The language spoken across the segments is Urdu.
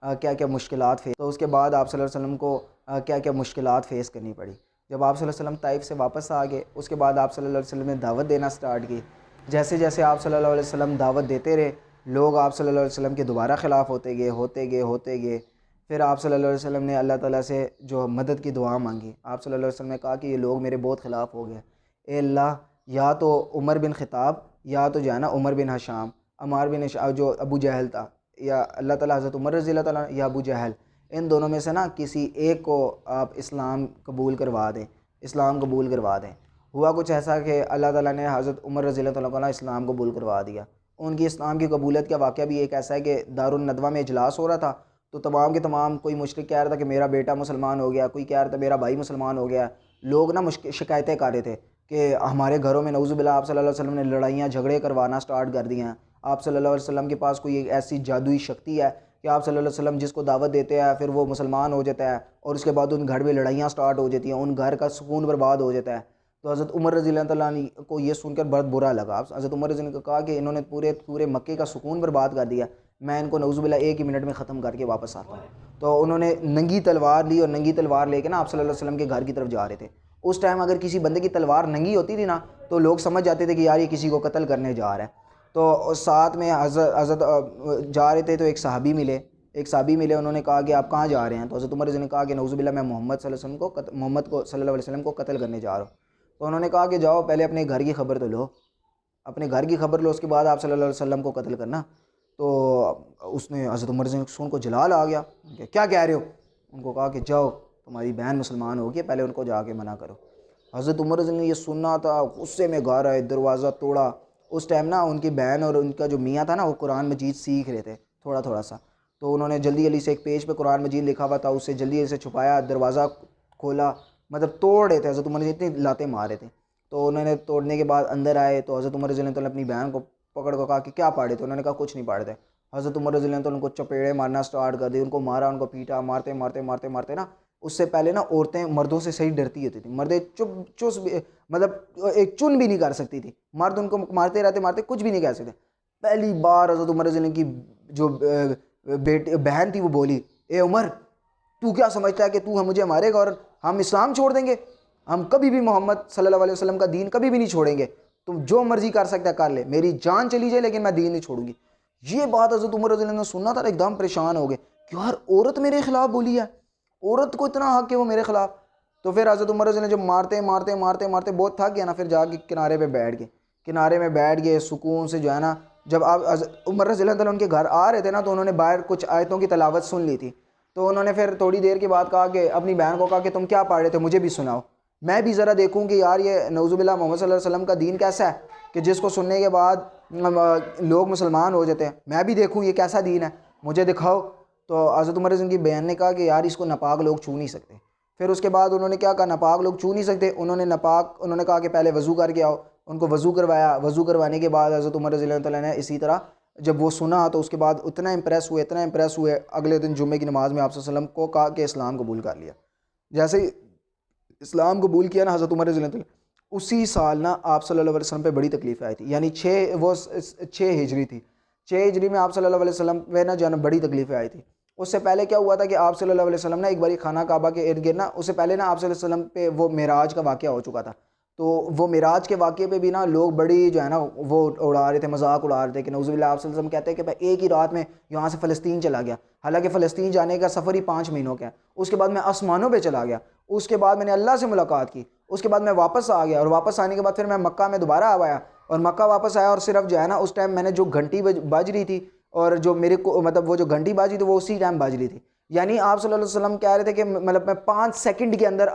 کیا کیا مشکلات تو اس کے بعد آپ صلی اللہ علیہ وسلم کو کیا کیا مشکلات فیس کرنی پڑی. جب آپ صلی اللہ علیہ وسلم طائف سے واپس آ گئے اس کے بعد آپ صلی اللہ علیہ وسلم نے دعوت دینا سٹارٹ کی. جیسے جیسے آپ صلی اللہ علیہ وسلم دعوت دیتے رہے لوگ آپ صلی اللہ علیہ وسلم کے دوبارہ خلاف ہوتے گئے. پھر آپ صلی اللہ علیہ وسلم نے اللہ تعالیٰ سے جو مدد کی دعا مانگی. آپ صلی اللہ علیہ وسلم نے کہا کہ یہ لوگ میرے بہت خلاف ہو گئے. اے اللہ یا تو عمر بن خطاب یا تو جو ہے نا عمر بن حشام عمار بن جو ابو جہل تھا, یا اللہ تعالیٰ حضرت عمر رضی اللہ تعالیٰ یا ابو جہل, ان دونوں میں سے نا کسی ایک کو آپ اسلام قبول کروا دیں. ہوا کچھ ایسا کہ اللہ تعالیٰ نے حضرت عمر رضی اللہ تعالیٰ کو اسلام قبول کروا دیا. ان کی اسلام کی قبولیت کا واقعہ بھی ایک ایسا ہے کہ دارالندوہ میں اجلاس ہو رہا تھا تو تمام کے تمام کوئی مشرک کہہ رہا تھا کہ میرا بیٹا مسلمان ہو گیا, کوئی کہہ رہا تھا میرا بھائی مسلمان ہو گیا. لوگ نا شکایتیں کر رہے تھے کہ ہمارے گھروں میں نعوذ باللہ آپ صلی اللہ علیہ وسلم نے لڑائیاں جھگڑے کروانا سٹارٹ کر دیے ہیں. آپ صلی اللہ علیہ وسلم کے پاس کوئی ایسی جادوئی شکتی ہے کہ آپ صلی اللہ علیہ وسلم جس کو دعوت دیتے ہیں پھر وہ مسلمان ہو جاتا ہے اور اس کے بعد ان گھر میں لڑائیاں سٹارٹ ہو جاتی ہیں, ان گھر کا سکون برباد ہو جاتا ہے. تو حضرت عمر رضی اللہ تعالیٰ عنہ کو یہ سن کر بہت برا لگا. حضرت عمر رضی اللہ عنہ کو کہا کہ انہوں نے پورے مکے کا سکون برباد کر دیا, میں ان کو نعوذ باللہ ایک ہی منٹ میں ختم کر کے واپس آتا ہوں. تو انہوں نے ننگی تلوار لی اور ننگی تلوار لے کے نا آپ صلی اللہ علیہ وسلم کے گھر کی طرف جا رہے تھے. اس ٹائم اگر کسی بندے کی تلوار ننگی ہوتی تھی نا تو لوگ سمجھ جاتے تھے کہ یار یہ کسی کو قتل کرنے جا رہا ہے. تو ساتھ میں حضرت جا رہے تھے تو ایک صحابی ملے, انہوں نے کہا کہ آپ کہاں جا رہے ہیں؟ تو حضرت عمر رضی اللہ عنہ نے کہا کہ نعوذ باللہ میں محمد صلی اللہ علیہ وسلم کو قتل کرنے جا رہا ہوں. تو انہوں نے کہا کہ جاؤ پہلے اپنے گھر کی خبر تو لو, اس کے بعد آپ صلی اللہ علیہ وسلم کو قتل کرنا. تو اس نے حضرت عمر رضی اللہ عنہ کو جلال آ گیا کہ کیا کہہ رہے ہو؟ ان کو کہا کہ جاؤ تمہاری بہن مسلمان ہوگی, پہلے ان کو جا کے منع کرو. حضرت عمر رضی اللہ عنہ نے یہ سننا تھا, غصے میں گھر آئے, دروازہ توڑا. اس ٹائم نا ان کی بہن اور ان کا جو میاں تھا نا وہ قرآن مجید سیکھ رہے تھے تھوڑا سا. تو انہوں نے جلدی سے ایک پیج پہ قرآن مجید لکھا ہوا تھا, اسے جلدی سے چھپایا, دروازہ کھولا, مطلب توڑ رہے تھے. حضرت عمر اتنی لاتیں مار رہے تھے. تو انہوں نے توڑنے کے بعد اندر آئے تو حضرت عمر رضی اللہ عنہ اپنی بہن کو پکڑ کو کہا کہ کیا پاڑے تھے؟ انہوں نے کہا کچھ نہیں پاڑے تھے. حضرت عمر رضی اللہ عنہ ان کو چپیڑے مارنا سٹارٹ کر دی, ان کو مارا, ان کو پیٹا, مارتے نا. اس سے پہلے نا عورتیں مردوں سے صحیح ڈرتی ہوتی تھیں. مردیں مطلب ایک چن بھی نہیں کر سکتی تھی. مرد ان کو مارتے کچھ بھی نہیں کہہ سکتے. پہلی بار حضرت عمر رضی اللہ عنہ کی جو بہن تھی وہ بولی, اے عمر تو کیا سمجھتا ہے کہ تو مجھے مارے گا اور ہم اسلام چھوڑ دیں گے؟ ہم کبھی بھی محمد صلی اللہ علیہ وسلم کا دین کبھی بھی نہیں چھوڑیں گے. تم جو مرضی کر سکتا ہے کر لے, میری جان چلی جائے لیکن میں دین نہیں چھوڑوں گی. یہ بات حضرت عمر رضی اللہ عنہ نے سننا تھا, ایک دم پریشان ہو گئے کہ یار عورت میرے خلاف بولی ہے, عورت کو اتنا حق ہے وہ میرے خلاف. تو پھر حضرت عمر رضی اللہ عنہ جب مارتے بہت تھک گیا نا, پھر جا کے کنارے میں بیٹھ گئے سکون سے جو ہے نا. جب آپ عمر رضی اللہ تعالیٰ ان کے گھر آ رہے تھے نا تو انہوں نے باہر کچھ آیتوں کی تلاوت سن لی تھی. تو انہوں نے پھر تھوڑی دیر کے بعد کہا کہ اپنی بہن کو کہا کہ تم کیا پڑھ رہے تھے, مجھے بھی سناؤ, میں بھی ذرا دیکھوں کہ یار یہ نعوذ باللہ محمد صلی اللہ علیہ وسلم کا دین کیسا ہے کہ جس کو سننے کے بعد لوگ مسلمان ہو جاتے ہیں. میں بھی دیکھوں یہ کیسا دین ہے, مجھے دکھاؤ. تو حضرت عمر رضی اللہ کی بہن نے کہا کہ یار اس کو ناپاک لوگ چھو نہیں سکتے. پھر اس کے بعد انہوں نے کیا کہا, ناپاک لوگ چھو نہیں سکتے. انہوں نے کہا کہ پہلے وضو کر کے آؤ. ان کو وضو کروایا. وضو کروانے کے بعد حضرت عمر رضی اللہ تعالیٰ نے اسی طرح جب وہ سنا تو اس کے بعد اتنا امپریس ہوئے اگلے دن جمعے کی نماز میں آپ صلی اللہ علیہ وسلم کو کہا کہ اسلام قبول کر لیا. جیسے ہی اسلام قبول کیا نا حضرت عمر رضی اللہ عنہ, اسی سال نا آپ صلی اللہ علیہ وسلم پہ بڑی تکلیف آئی تھی. یعنی 6 ہجری تھی. 6 ہجری میں آپ صلی اللہ علیہ وسلم پہ نا جو ہے نا بڑی تکلیفیں آئی تھی. اس سے پہلے کیا ہوا تھا کہ آپ صلی اللہ علیہ وسلم نا ایک باری خانہ کعبہ کے ارد گرد نا, اس سے پہلے نا آپ صلی اللہ علیہ وسلم پہ وہ معراج کا واقعہ ہو چکا تھا. تو وہ معراج کے واقعے پہ بھی نا لوگ بڑی جو ہے نا وہ اڑا رہے تھے, مذاق اڑا رہے تھے کہ نعوذ باللہ آپ صلی اللہ علیہ وسلم کہتے ہیں کہ میں ایک ہی رات میں یہاں سے فلسطین چلا گیا. حالانکہ فلسطین جانے کا سفر ہی 5 مہینوں کا ہے. اس کے بعد میں آسمانوں پہ چلا گیا. اس کے بعد میں نے اللہ سے ملاقات کی. اس کے بعد میں واپس آ گیا, اور واپس آنے کے بعد پھر میں مکہ میں دوبارہ آیا, اور مکہ واپس آیا, اور صرف جو ہے نا اس ٹائم میں نے جو گھنٹی بج رہی تھی اور جو میرے کو مطلب وہ جو گھنٹی باجی تھی وہ اسی ٹائم باج رہی تھی. یعنی آپ صلی اللہ علیہ وسلم کہہ رہے تھے کہ مطلب میں 5 سیکنڈ کے اندر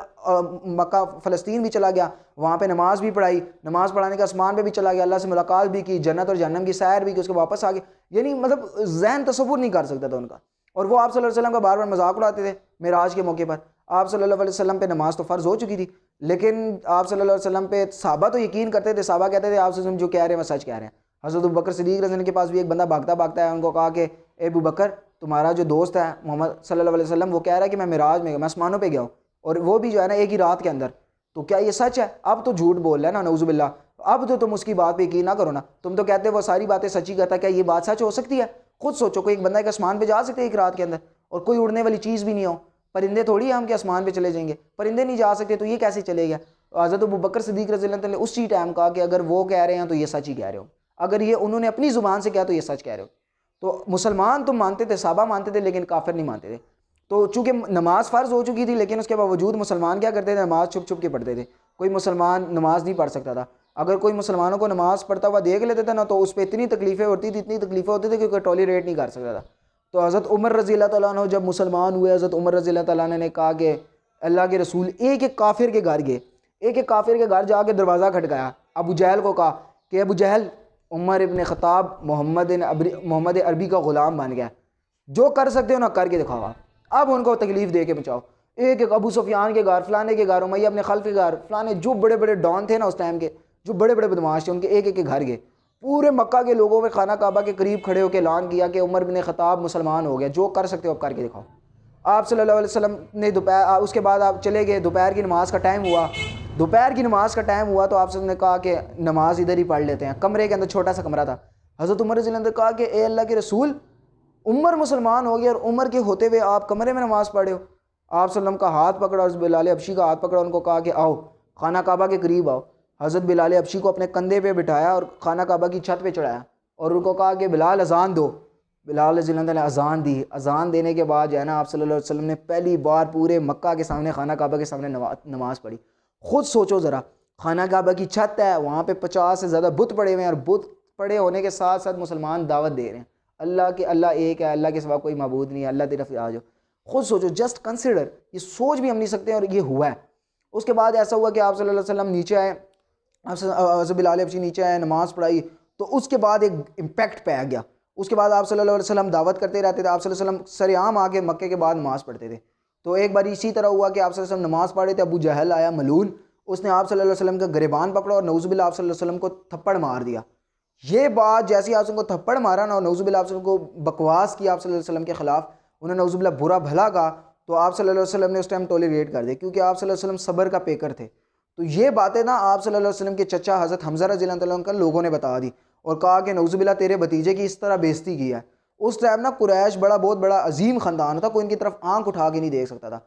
مکہ فلسطین بھی چلا گیا, وہاں پہ نماز بھی پڑھائی, نماز پڑھانے کے آسمان پہ بھی چلا گیا, اللہ سے ملاقات بھی کی, جنت اور جہنم کی سیر بھی کی, اس کے واپس آ گیا. یعنی مطلب ذہن تصور نہیں کر سکتا تھا ان کا. اور وہ آپ صلی اللہ علیہ وسلم کا بار بار مذاق اڑاتے تھے معراج کے موقع پر. آپ صلی اللہ علیہ وسلم پہ نماز تو فرض ہو چکی تھی, لیکن آپ صلی اللہ علیہ وسلم پہ صحابہ تو یقین کرتے تھے. صحابہ کہتے تھے آپ صلی اللہ علیہ وسلم جو کہہ رہے ہیں وہ سچ کہہ رہے ہیں. حضرت ابوبکر صدیق رضی اللہ عنہ کے پاس بھی ایک بندہ بھاگتا ہے, ان کو کہا کہ اے ابوبکر تمہارا جو دوست ہے محمد صلی اللہ علیہ وسلم وہ کہہ رہا ہے کہ میں معراج میں گیا, میں آسمانوں پہ گیا ہوں, اور وہ بھی جو ہے نا ایک ہی رات کے اندر. تو کیا یہ سچ ہے؟ اب تو جھوٹ بول رہا ہے نا نعوذ باللہ. اب تو تم اس کی بات پہ یقین نہ کرو نا. تم تو کہتے ہو وہ ساری باتیں سچی کرتا ہے, کیا یہ بات سچ ہو سکتی ہے؟ خود سوچو, کوئی ایک بندہ ایک آسمان پہ جا سکتا ہے ایک رات کے اندر؟ اور کوئی اڑنے والی چیز بھی نہیں ہو. پرندے تھوڑی ہیں ہم کہ آسمان پہ چلے جائیں گے, پرندے نہیں جا سکتے تو یہ کیسے چلے گا. حضرت ابوبکر صدیق رضی اللہ عنہ نے اسی ٹائم کہا کہ اگر وہ کہہ رہے ہیں تو یہ سچ ہی کہہ رہے ہو, اگر یہ انہوں نے اپنی زبان سے کہا تو یہ سچ کہہ رہے ہو. تو مسلمان تو مانتے تھے, صحابہ مانتے تھے, لیکن کافر نہیں مانتے تھے. تو چونکہ نماز فرض ہو چکی تھی, لیکن اس کے باوجود مسلمان کیا کرتے تھے, نماز چھپ چھپ کے پڑھتے تھے. کوئی مسلمان نماز نہیں پڑھ سکتا تھا. اگر کوئی مسلمانوں کو نماز پڑھتا ہوا دیکھ لیتے تھے نا, تو اس پہ اتنی تکلیفیں ہوتی تھی کہ کوئی ٹالیریٹ نہیں کر سکتا تھا. تو حضرت عمر رضی اللہ تعالیٰ عنہ جب مسلمان ہوئے, حضرت عمر رضی اللہ تعالیٰ عنہ نے کہا کہ اللہ کے رسول ایک ایک کافر کے گھر گئے, ایک ایک کافر کے گھر جا کے دروازہ کھٹکایا. ابو جہل کو کہا کہ ابو جہل, عمر ابن خطاب محمد عربی کا غلام بن گیا, جو کر سکتے ہو نا کر کے دکھاؤ, اب ان کو تکلیف دے کے بچاؤ. ایک ایک ابو سفیان کے گھر, فلانے کے گھر, امیہ ابن خلف کے گھر, فلانے جو بڑے بڑے ڈان تھے نا اس ٹائم کے, جو بڑے بڑے بدماش تھے, ان کے ایک ایک کے گھر گئے. پورے مکہ کے لوگوں میں خانہ کعبہ کے قریب کھڑے ہو کے اعلان کیا کہ عمر بن خطاب مسلمان ہو گیا, جو کر سکتے ہو اب کر کے دکھاؤ. آپ صلی اللہ علیہ وسلم نے اس کے بعد آپ چلے گئے, دوپہر کی نماز کا ٹائم ہوا. دوپہر کی نماز کا ٹائم ہوا تو آپ نے کہا کہ نماز ادھر ہی پڑھ لیتے ہیں. کمرے کے اندر چھوٹا سا کمرہ تھا. حضرت عمر رضی اللہ عنہ نے کہا کہ اے اللہ کے رسول, عمر مسلمان ہو گیا اور عمر کے ہوتے ہوئے آپ کمرے میں نماز پڑھے ہو. آپ صلی اللہ علیہ وسلم کا ہاتھ پکڑا, حضرت بلال حبشی کا ہاتھ پکڑا, ان کو کہا کہ آؤ خانہ کعبہ کے قریب آؤ. حضرت بلال حبشی کو اپنے کندھے پہ بٹھایا اور خانہ کعبہ کی چھت پہ چڑھایا, اور ان کو کہا کہ بلال اذان دو. بلال رضی اللہ عنہ نے اذان دی. اذان دینے کے بعد جو ہے نا آپ صلی اللہ علیہ وسلم نے پہلی بار پورے مکہ کے سامنے, خانہ کعبہ کے سامنے نماز پڑھی. خود سوچو ذرا, خانہ کعبہ کی چھت ہے, وہاں پہ 50 سے زیادہ بت پڑے ہوئے ہیں, اور بت پڑے ہونے کے ساتھ ساتھ مسلمان دعوت دے رہے ہیں اللہ کے, اللہ ایک ہے, اللہ کے سوا کوئی معبود نہیں ہے, اللہ کی طرف آ جاؤ. خود سوچو, جسٹ کنسیڈر, یہ سوچ بھی ہم نہیں سکتے, اور یہ ہوا ہے. اس کے بعد ایسا ہوا کہ آپ صلی اللہ علیہ وسلم نیچے آئے, حضرت بلال حبشی نیچے آئے, نماز پڑھائی. تو اس کے بعد ایک امپیکٹ پہ گیا. اس کے بعد آپ صلی اللہ علیہ وسلم دعوت کرتے رہتے تھے. آپ صلی اللہ علیہ وسلم سرعام آ کے مکے کے بعد نماز پڑھتے تھے. تو ایک بار اسی طرح ہوا کہ آپ صلی اللہ علیہ وسلم نماز پڑھ رہے تھے, ابو جہل آیا ملعون, اس نے آپ صلی اللہ علیہ وسلم کا گریبان پکڑا اور نعوذ باللہ آپ صلی اللہ علیہ وسلم کو تھپڑ مار دیا. یہ بات جیسے آپ کو تھپڑ مارا نا, اور نعوذ باللہ آپ صلی اللہ علیہ وسلم کو بکواس کی آپ صلی اللہ علیہ وسلم کے خلاف, انہوں نے نعوذ باللہ برا بھلا کہا, تو آپ صلی اللہ علیہ وسلم نے اس ٹائم ٹالریٹ کر دیا, کیونکہ آپ صلی اللہ علیہ وسلم صبر کا پیکر تھے. تو یہ باتیں نا آپ صلی اللہ علیہ وسلم کے چچا حضرت حمزہ رضی اللہ عنہ کا لوگوں نے بتا دی, اور کہا کہ نعوذ باللہ تیرے بھتیجے کی اس طرح بےزتی کی ہے. اس ٹائم نا قریش بہت بڑا عظیم خاندان تھا, کوئی ان کی طرف آنکھ اٹھا کے نہیں دیکھ سکتا تھا.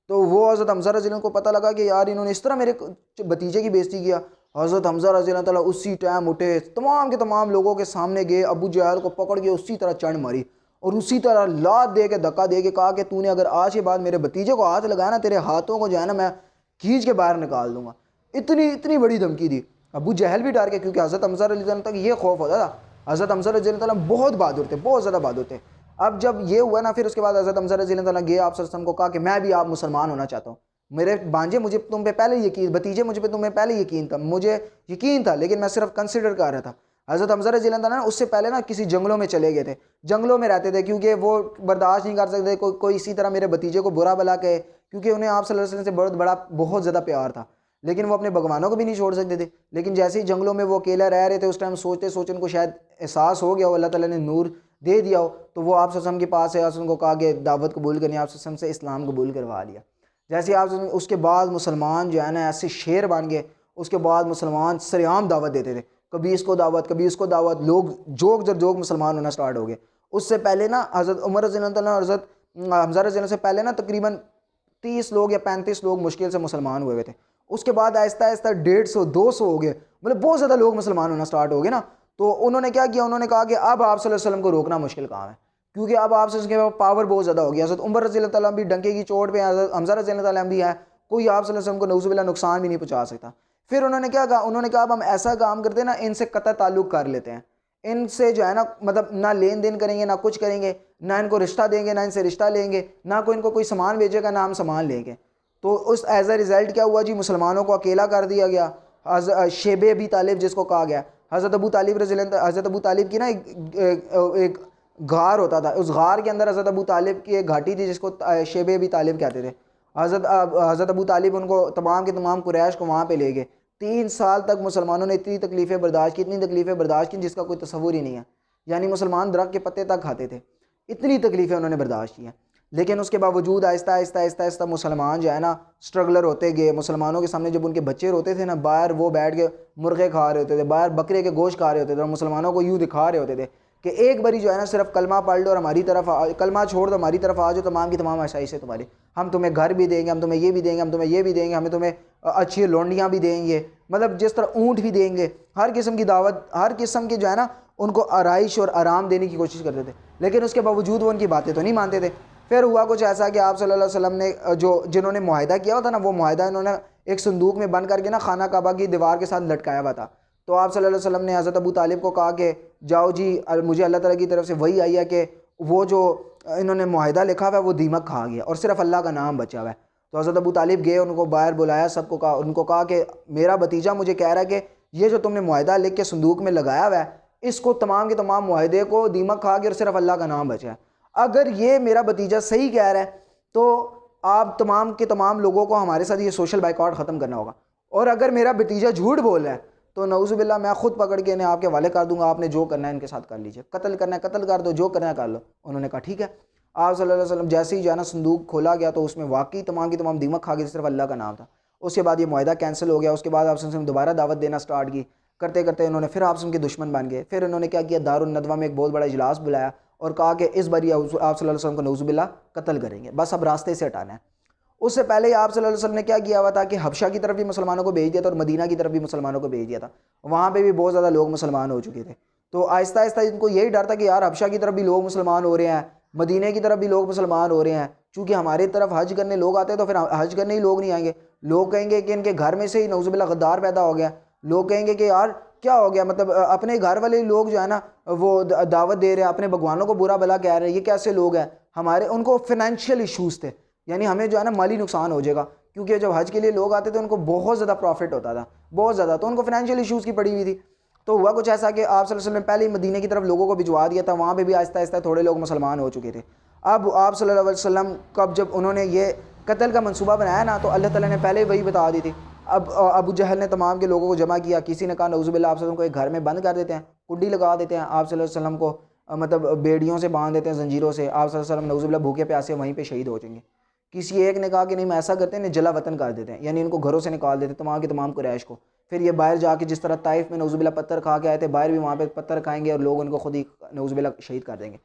تو وہ حضرت حمزہ رضی اللہ عنہ کو پتہ لگا کہ یار انہوں نے اس طرح میرے بھتیجے کی بےزتی کیا. حضرت حمزہ رضی اللہ تعالیٰ اسی ٹائم اٹھے, تمام کے تمام لوگوں کے سامنے گئے, ابو جہل کو پکڑ کے اسی طرح چڑھ ماری, اور اسی طرح لات دے کے دھکا دے کے کہا کہ تو نے اگر آج کے بعد میرے بھتیجے کو ہاتھ لگایا نا, تیرے ہاتھوں کو جو ہے نا میں کھینچ کے باہر نکال دوں گا. اتنی بڑی دھمکی دی. ابو جہل بھی ڈر کے, کیونکہ حضرت حمزہ رضی اللہ عنہ تک یہ خوف ہوتا تھا. حضرت حمزہ رضی اللہ تعالیٰ بہت بہادر تھے, بہت زیادہ بہادر تھے. اب جب یہ ہوا نا, پھر اس کے بعد حضرت حمزہ رضی اللہ تعالیٰ گئے آپ صلی اللہ علیہ وسلم کو کہا کہ میں بھی آپ مسلمان ہونا چاہتا ہوں. میرے بھانجے مجھے تم پہ پہلے یقین, بھتیجے مجھے پہ تمہیں پہلے یقین تھا, مجھے یقین تھا, لیکن میں صرف کنسیڈر کر رہا تھا. حضرت حمزہ رضی اللہ تعالیٰ اس سے پہلے نا کسی جنگلوں میں چلے گئے تھے, جنگلوں میں رہتے تھے, کیونکہ وہ برداشت نہیں کر سکتے کوئی اسی طرح میرے بھتیجے کو برا بلا کہے, کیونکہ انہیں آپ صلی اللہ علیہ وسلم سے بہت زیادہ پیار تھا. لیکن وہ اپنے بھگوانوں کو بھی نہیں چھوڑ سکتے تھے. لیکن جیسے ہی جنگلوں میں وہ اکیلا رہ رہے تھے, اس ٹائم سوچتے ان کو شاید احساس ہو گیا ہو, اللہ تعالیٰ نے نور دے دیا ہو, تو وہ آپ صلی اللہ علیہ وسلم کے پاس ہے, آپ ان کو کہا کہ دعوت قبول کرنی, آپ صلی اللہ علیہ وسلم سے اسلام قبول کروا لیا. جیسے آپ اس کے بعد مسلمان جو ہے نا ایسے شیر بن گئے. اس کے بعد مسلمان سرعام دعوت دیتے تھے, کبھی اس کو دعوت, کبھی اس کو دعوت, لوگ جوگ مسلمان ہونا سٹارٹ ہو گئے. اس سے پہلے نا حضرت عمر رضی اللہ عنہ, حضرت حمزہ رضی اللہ سے پہلے نا تقریباً 30 لوگ یا 35 لوگ مشکل سے مسلمان ہوئے تھے. اس کے بعد آہستہ آہستہ 150 200 ہو گئے, مطلب بہت زیادہ لوگ مسلمان ہونا سٹارٹ ہو گئے نا. تو انہوں نے کیا کیا, انہوں نے کہا کہ اب آپ صلی اللہ علیہ وسلم کو روکنا مشکل کام ہے, کیونکہ اب آپ سے پاور بہت زیادہ ہو گیا. حضرت عمر رضی اللہ تعالیٰ بھی ڈنکے کی چوٹ پہ, حضرت حمزہ رضی اللہ تعالیٰ بھی ہے, کوئی آپ صلی اللہ علیہ وسلم کو نعوذ باللہ نقصان بھی نہیں پہنچا سکتا. پھر انہوں نے کیا کہا, انہوں نے کہا اب ہم ایسا کام کرتے ہیں نا, ان سے قطع تعلق کر لیتے ہیں, ان سے جو ہے نا مطلب نہ لین دین کریں گے, نہ کچھ کریں گے, نہ ان کو رشتہ دیں گے, نہ ان سے رشتہ لیں گے, نہ کوئی ان کو کوئی سامان بھیجے گا, نہ ہم سامان لیں گے. تو اس ایز اے ریزلٹ کیا ہوا جی, مسلمانوں کو اکیلا کر دیا گیا. شیب ابی طالب جس کو کہا گیا, حضرت ابو طالب رضی اللہ عنہ, حضرت ابو طالب کی نا ایک غار ہوتا تھا, اس غار کے اندر حضرت ابو طالب کی ایک گھاٹی تھی جس کو شیب ابی طالب کہتے تھے. حضرت ابو طالب ان کو تمام کے تمام قریش کو وہاں پہ لے گئے. 3 سال تک مسلمانوں نے اتنی تکلیفیں برداشت کی جس کا کوئی تصور ہی نہیں ہے. یعنی مسلمان درخت کے پتے تک کھاتے تھے, اتنی تکلیفیں انہوں نے برداشت کی ہیں. لیکن اس کے باوجود آہستہ آہستہ مسلمان جو ہے نا اسٹرگلر ہوتے گئے. مسلمانوں کے سامنے جب ان کے بچے روتے تھے نا, باہر وہ بیٹھ کے مرغے کھا رہے ہوتے تھے, باہر بکرے کے گوشت کھا رہے ہوتے تھے, اور مسلمانوں کو یوں دکھا رہے ہوتے تھے کہ ایک باری جو ہے نا صرف کلمہ پڑھ لو اور ہماری طرف کلمہ چھوڑ دو ہماری طرف آ جاؤ، تمام کی تمام آسائشیں تمہاری، ہم تمہیں گھر بھی دیں گے، ہم تمہیں یہ بھی دیں گے، ہم تمہیں یہ بھی دیں گے، ہمیں تمہیں اچھی لونڈیاں بھی دیں گے، مطلب جس طرح اونٹ بھی دیں گے، ہر قسم کی دعوت، ہر قسم کی جو ہے نا ان کو آرائش اور آرام دینے کی کوشش کرتے تھے، لیکن اس کے باوجود وہ ان کی باتیں تو نہیں مانتے تھے۔ پھر ہوا کچھ ایسا کہ آپ صلی اللہ علیہ وسلم نے جنہوں نے معاہدہ کیا ہوا تھا نا، وہ معاہدہ انہوں نے ایک صندوق میں بند کر کے نا خانہ کعبہ کی دیوار کے ساتھ لٹکایا ہوا تھا۔ تو آپ صلی اللہ علیہ وسلم نے حضرت ابو طالب کو کہا کہ جاؤ جی، مجھے اللہ تعالیٰ کی طرف سے وہی آئی ہے کہ وہ جو انہوں نے معاہدہ لکھا ہوا ہے وہ دیمک کھا گیا اور صرف اللہ کا نام بچا ہوا ہے۔ تو حضرت ابو طالب گئے، ان کو باہر بلایا، سب کو کہا، ان کو کہا کہ میرا بھتیجا مجھے کہہ رہا ہے کہ یہ جو تم نے معاہدہ لکھ کے صندوق میں لگایا ہوا ہے، اس کو تمام کے تمام معاہدے کو دیمک کھا گیا اور صرف اللہ کا نام بچا ہے۔ اگر یہ میرا بھتیجا صحیح کہہ رہا ہے تو آپ تمام کے تمام لوگوں کو ہمارے ساتھ یہ سوشل بائیکاٹ ختم کرنا ہوگا، اور اگر میرا بھتیجا جھوٹ بول رہا ہے تو نعوذ باللہ میں خود پکڑ کے انہیں آپ کے حوالے کر دوں گا، آپ نے جو کرنا ہے ان کے ساتھ کر لیجئے، قتل کرنا ہے قتل کر دو، جو کرنا ہے کر لو۔ انہوں نے کہا ٹھیک ہے۔ آپ صلی اللہ علیہ وسلم جیسے ہی جو ہے نا صندوق کھولا گیا تو اس میں واقعی تمام کی تمام دیمک کھا گئی، صرف اللہ کا نام تھا۔ اس کے بعد یہ معاہدہ کینسل ہو گیا۔ اس کے بعد آپ صلی اللہ علیہ وسلم دوبارہ دعوت دینا سٹارٹ کی، کرتے کرتے انہوں نے پھر آپ کے دشمن بن گئے۔ پھر انہوں نے کیا کیا، دار الندوہ میں ایک بہت بڑا اجلاس بلایا اور کہا کہ اس بار آپ صلی اللہ علیہ وسلم کو نعوذ باللہ قتل کریں گے، بس اب راستے سے ہٹانا ہے۔ اس سے پہلے آپ صلی اللہ علیہ وسلم نے کیا کیا ہوا تھا کہ حبشہ کی طرف بھی مسلمانوں کو بھیج دیا تھا اور مدینہ کی طرف بھی مسلمانوں کو بھیج دیا تھا، وہاں پہ بھی بہت زیادہ لوگ مسلمان ہو چکے تھے۔ تو آہستہ آہستہ ان کو یہی ڈر تھا کہ یار حبشہ کی طرف بھی لوگ مسلمان ہو رہے ہیں، مدینہ کی طرف بھی لوگ مسلمان ہو رہے ہیں، چونکہ ہماری طرف حج کرنے لوگ آتے ہیں تو پھر حج کرنے ہی لوگ نہیں آئیں گے، لوگ کہیں گے کہ ان کے گھر میں سے ہی نعوذ باللہ غدار پیدا ہو گیا، لوگ کہیں گے کہ یار کیا ہو گیا، مطلب اپنے گھر والے لوگ جو ہے نا وہ دعوت دے رہے ہیں، اپنے بھگوانوں کو برا بھلا کہہ رہے ہیں، یہ کیسے لوگ ہیں ہمارے۔ ان کو فائنینشیل ایشوز تھے، یعنی ہمیں جو ہے نا مالی نقصان ہو جائے گا، کیونکہ جب حج کے لیے لوگ آتے تھے ان کو بہت زیادہ پروفٹ ہوتا تھا، بہت زیادہ، تو ان کو فائنینشیل ایشوز کی پڑی ہوئی تھی۔ تو ہوا کچھ ایسا کہ آپ صلی اللہ علیہ وسلم نے پہلے ہی مدینہ کی طرف لوگوں کو بھجوا دیا تھا، وہاں پہ بھی آہستہ آہستہ تھوڑے لوگ مسلمان ہو چکے تھے۔ اب آپ صلی اللہ علیہ وسلم کو جب انہوں نے یہ قتل کا منصوبہ بنایا نا تو اللہ تعالیٰ نے پہلے وہی بتا دی تھی۔ اب ابو جہل نے تمام کے لوگوں کو جمع کیا، کسی نے کہا نعوذ باللہ آپ صلی اللہ علیہ وسلم کو ایک گھر میں بند کر دیتے ہیں، کنڈی لگا دیتے ہیں، آپ صلی اللہ علیہ وسلم کو مطلب بیڑیوں سے باندھ دیتے ہیں، زنجیروں سے، آپ صلی اللہ علیہ وسلم نعوذ باللہ بھوکے پیاسے وہیں پہ شہید ہو جائیں گے۔ کسی ایک نے کہا کہ نہیں میں ایسا کرتے ہیں، انہیں جلا وطن کر دیتے ہیں، یعنی ان کو گھروں سے نکال دیتے ہیں تمام کے تمام قریش کو، پھر یہ باہر جا کے جس طرح طائف میں نعوذ باللہ پتھر کھا کے آئے تھے، باہر بھی وہاں پہ پتھر کھائیں گے اور لوگ ان کو خود ہی نعوذ باللہ شہید کر دیں گے۔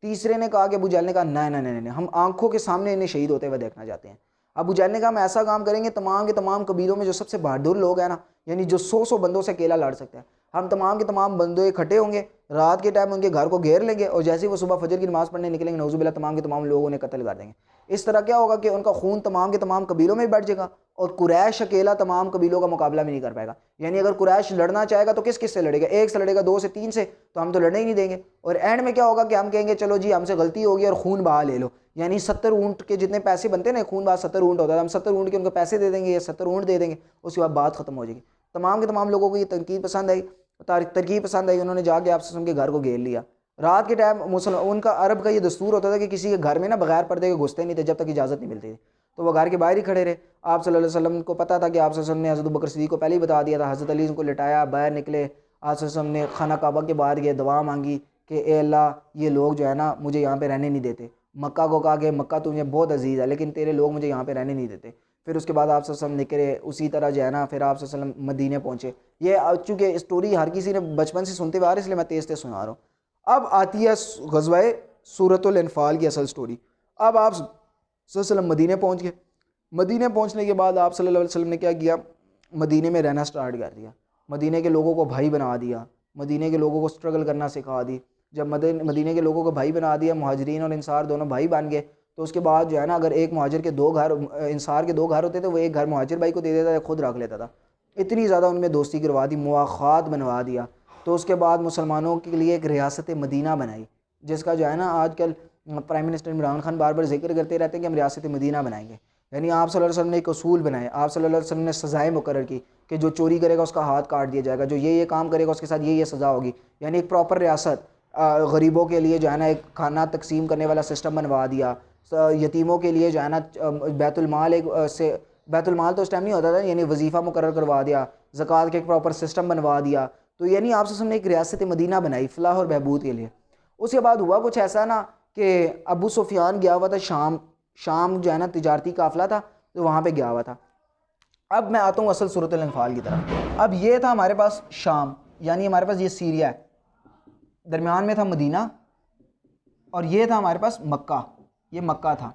تیسرے نے کہا کہ ابو جہل نے کہا نہیں نہیں نہیں، ہم آنکھوں کے سامنے انہیں شہید ہوتے ہوئے دیکھنا چاہتے ہیں۔ ابو جہل نے کہا ہم ایسا کام کریں گے، تمام کے تمام قبیلوں میں جو سب سے بہادر لوگ ہیں نا، یعنی جو 100 بندوں سے اکیلا لڑ سکتے ہیں، ہم تمام کے تمام بندے اکٹھے ہوں گے، رات کے ٹائم ان کے گھر کو گھیر لیں گے اور جیسے ہی وہ صبح فجر کی نماز پڑھنے نکلیں گے نعوذ باللہ تمام کے تمام لوگ انہیں قتل کر دیں گے۔ اس طرح کیا ہوگا کہ ان کا خون تمام کے تمام قبیلوں میں بڑھ جائے گا اور قریش اکیلا تمام قبیلوں کا مقابلہ بھی نہیں کر پائے گا، یعنی اگر قریش لڑنا چاہے گا تو کس سے لڑے گا، ایک سے لڑے گا، دو سے، تین سے، تو ہم تو لڑنے ہی نہیں دیں گے۔ اور اینڈ میں کیا ہوگا کہ ہم کہیں گے چلو جی ہم سے غلطی ہوگی اور خون بہا لے لو، یعنی 70 اونٹ کے جتنے پیسے بنتے ہیں نا، خون بہا 70 اونٹ ہوتا ہے، ہم 70 اونٹ کے ان کو پیسے دے دیں گے یا 70 اونٹ دے دیں گے، اس کے بعد بات ختم ہو جائے گی۔ تمام کے تمام لوگوں کو یہ ترکیب پسند آئی، انہوں نے جا کے آپ کے گھر کو گھیر لیا۔ رات کے ٹائم ان کا عرب کا یہ دستور ہوتا تھا کہ کسی کے گھر میں نا بغیر پردے کے گھستے نہیں تھے جب تک اجازت نہیں ملتی تھی، تو وہ گھر کے باہر ہی کھڑے رہے۔ آپ صلی اللہ علیہ وسلم کو پتہ تھا کہ آپ صلی اللہ علیہ وسلم نے حضرت بکر صدیق کو پہلے ہی بتا دیا تھا، حضرت علی کو لٹایا، باہر نکلے، آپ صلی اللہ علیہ وسلم نے خانہ کعبہ کے باہر گئے، دعا مانگی کہ اے اللہ یہ لوگ جو ہے نا مجھے یہاں پہ رہنے نہیں دیتے، مکہ کو کہا کہ مکہ تجھے بہت عزیز ہے لیکن تیرے لوگ مجھے یہاں پہ رہنے نہیں دیتے۔ پھر اس کے بعد آپ صلی اللہ علیہ وسلم نکلے، اسی طرح جو ہے نا پھر آپ صلی اللہ علیہ وسلم مدینے پہنچے۔ یہ چونکہ اسٹوری ہر کسی نے بچپن سے سنتے ہوئے آ رہے اس لیے میں تیز تیز سنا رہا ہوں۔ اب آتی ہے غزوہ سورۃ الانفال کی اصل سٹوری۔ اب آپ صلی اللہ علیہ وسلم مدینے پہنچ گئے، مدینے پہنچنے کے بعد آپ صلی اللہ علیہ وسلم نے کیا کیا، مدینے میں رہنا سٹارٹ کر دیا، مدینے کے لوگوں کو بھائی بنا دیا، مدینے کے لوگوں کو سٹرگل کرنا سکھا دی۔ جب مدینے کے لوگوں کو بھائی بنا دیا، مہاجرین اور انصار دونوں بھائی بن گئے، تو اس کے بعد جو ہے نا اگر ایک مہاجر کے 2 گھر، انصار کے 2 گھر ہوتے تھے، وہ ایک گھر مہاجر بھائی کو دے دیتا تھا، خود رکھ لیتا تھا۔ اتنی زیادہ ان میں دوستی کروا دی، مواخات بنوا دیا۔ تو اس کے بعد مسلمانوں کے لیے ایک ریاست مدینہ بنائی، جس کا جو ہے نا آج کل پرائم منسٹر عمران خان بار بار ذکر کرتے رہتے ہیں کہ ہم ریاست مدینہ بنائیں گے۔ یعنی آپ صلی اللہ علیہ وسلم نے ایک اصول بنائے، آپ صلی اللہ علیہ وسلم نے سزائیں مقرر کی کہ جو چوری کرے گا اس کا ہاتھ کاٹ دیا جائے گا، جو یہ کام کرے گا اس کے ساتھ یہ سزا ہوگی، یعنی ایک پراپر ریاست۔ غریبوں کے لیے جو ہے نا ایک کھانا تقسیم کرنے والا سسٹم بنوا دیا، یتیموں کے لیے جو ہے نا بیت المال بیت المال تو اس ٹائم نہیں ہوتا تھا، یعنی وظیفہ مقرر کروا دیا، زکوٰۃ کے ایک پراپر سسٹم بنوا دیا۔ تو یعنی آپ صلی اللہ علیہ وسلم نے ایک ریاست مدینہ بنائی فلاح اور بہبود کے لیے۔ اس کے بعد ہوا کچھ ایسا نا کہ ابو سفیان گیا ہوا تھا شام جو ہے نا تجارتی قافلہ تھا تو وہاں پہ گیا ہوا تھا۔ اب میں آتا ہوں اصل سورۃ الانفال کی طرف۔ اب یہ تھا ہمارے پاس شام، یعنی ہمارے پاس یہ سیریا ہے، درمیان میں تھا مدینہ اور یہ تھا ہمارے پاس مکہ، یہ مکہ تھا۔